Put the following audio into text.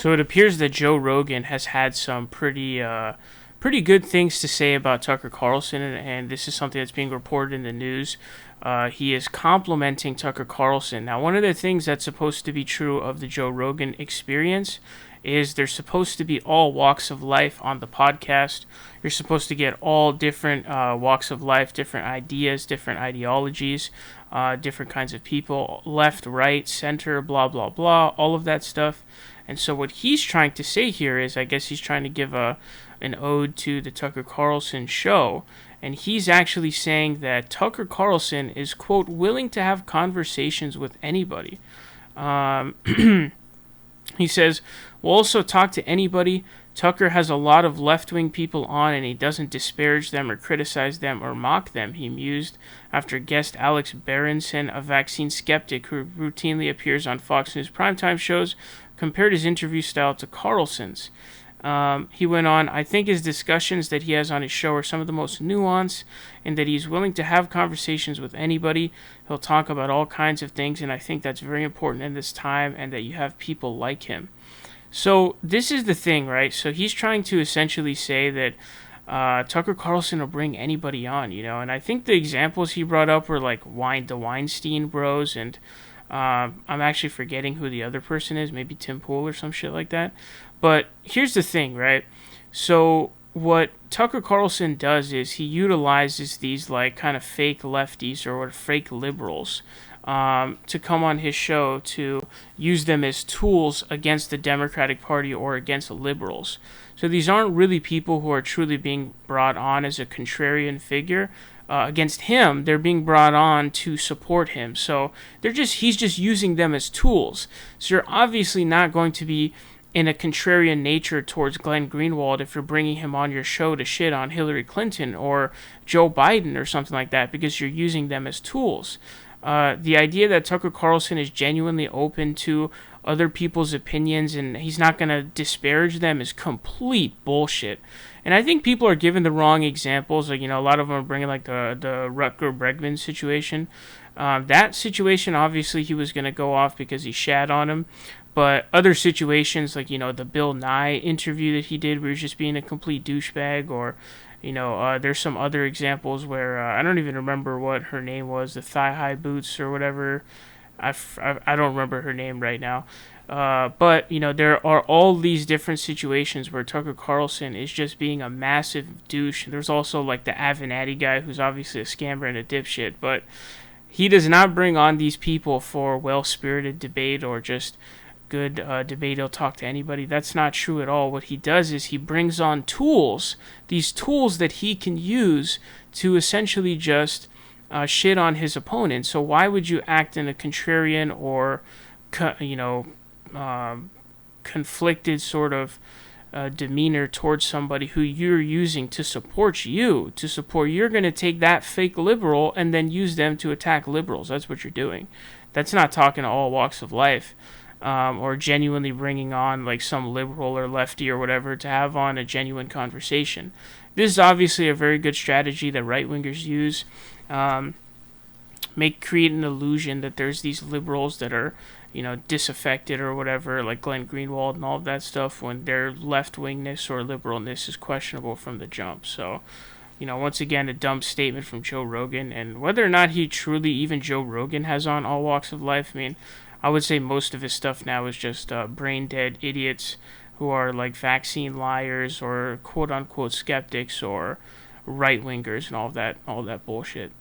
So it appears that Joe Rogan has had some pretty good things to say about Tucker Carlson, and this is something that's being reported in the news. He is complimenting Tucker Carlson. Now, one of the things that's supposed to be true of the Joe Rogan Experience is there's supposed to be all walks of life on the podcast. You're supposed to get all different walks of life, different ideas, different ideologies, different kinds of people, left, right, center, blah, blah, blah, all of that stuff. And so what he's trying to say here is, I guess he's trying to give an ode to the Tucker Carlson show. And he's actually saying that Tucker Carlson is, quote, willing to have conversations with anybody. He says, we'll also talk to anybody. Tucker has a lot of left-wing people on, and he doesn't disparage them or criticize them or mock them, he mused after guest Alex Berenson, a vaccine skeptic who routinely appears on Fox News primetime shows, compared his interview style to Carlson's. He went on, I think his discussions that he has on his show are some of the most nuanced, and that he's willing to have conversations with anybody. He'll talk about all kinds of things, and I think that's very important in this time, and that you have people like him. So this is the thing, right? So he's trying to essentially say that Tucker Carlson will bring anybody on, and I think the examples he brought up were like the Weinstein bros, and I'm actually forgetting who the other person is, maybe Tim Pool or some shit like that. But here's the thing, right? So what Tucker Carlson does is he utilizes these like kind of fake lefties or fake liberals to come on his show to use them as tools against the Democratic Party or against liberals. So these aren't really people who are truly being brought on as a contrarian figure. Against him, they're being brought on to support him. So he's just using them as tools. So you're obviously not going to be in a contrarian nature towards Glenn Greenwald if you're bringing him on your show to shit on Hillary Clinton or Joe Biden or something like that, because you're using them as tools. The idea that Tucker Carlson is genuinely open to other people's opinions and he's not going to disparage them is complete bullshit. And I think people are given the wrong examples. Like, a lot of them are bringing like the Rutger Bregman situation. That situation, obviously, he was going to go off because he shat on him. But other situations, like, the Bill Nye interview that he did where he was just being a complete douchebag, or, there's some other examples where, I don't even remember what her name was, the thigh-high boots or whatever. I don't remember her name right now. But, there are all these different situations where Tucker Carlson is just being a massive douche. There's also, like, the Avenatti guy who's obviously a scammer and a dipshit, but he does not bring on these people for well-spirited debate or just good debate. He'll talk to anybody. That's not true at all. What he does is he brings on tools, these tools that he can use to essentially just shit on his opponent. So why would you act in a contrarian or conflicted sort of demeanor towards somebody who you're using to support you? You're going to take that fake liberal and then use them to attack liberals. That's what you're doing. That's not talking to all walks of life. Or genuinely bringing on like some liberal or lefty or whatever to have on a genuine conversation. This is obviously a very good strategy that right-wingers use. Create an illusion that there's these liberals that are, disaffected or whatever, like Glenn Greenwald and all of that stuff, when their left-wingness or liberalness is questionable from the jump. So, once again, a dumb statement from Joe Rogan, and whether or not he truly, even Joe Rogan, has on all walks of life, I mean, I would say most of his stuff now is just brain-dead idiots who are like vaccine liars or quote-unquote skeptics or right-wingers and all that bullshit.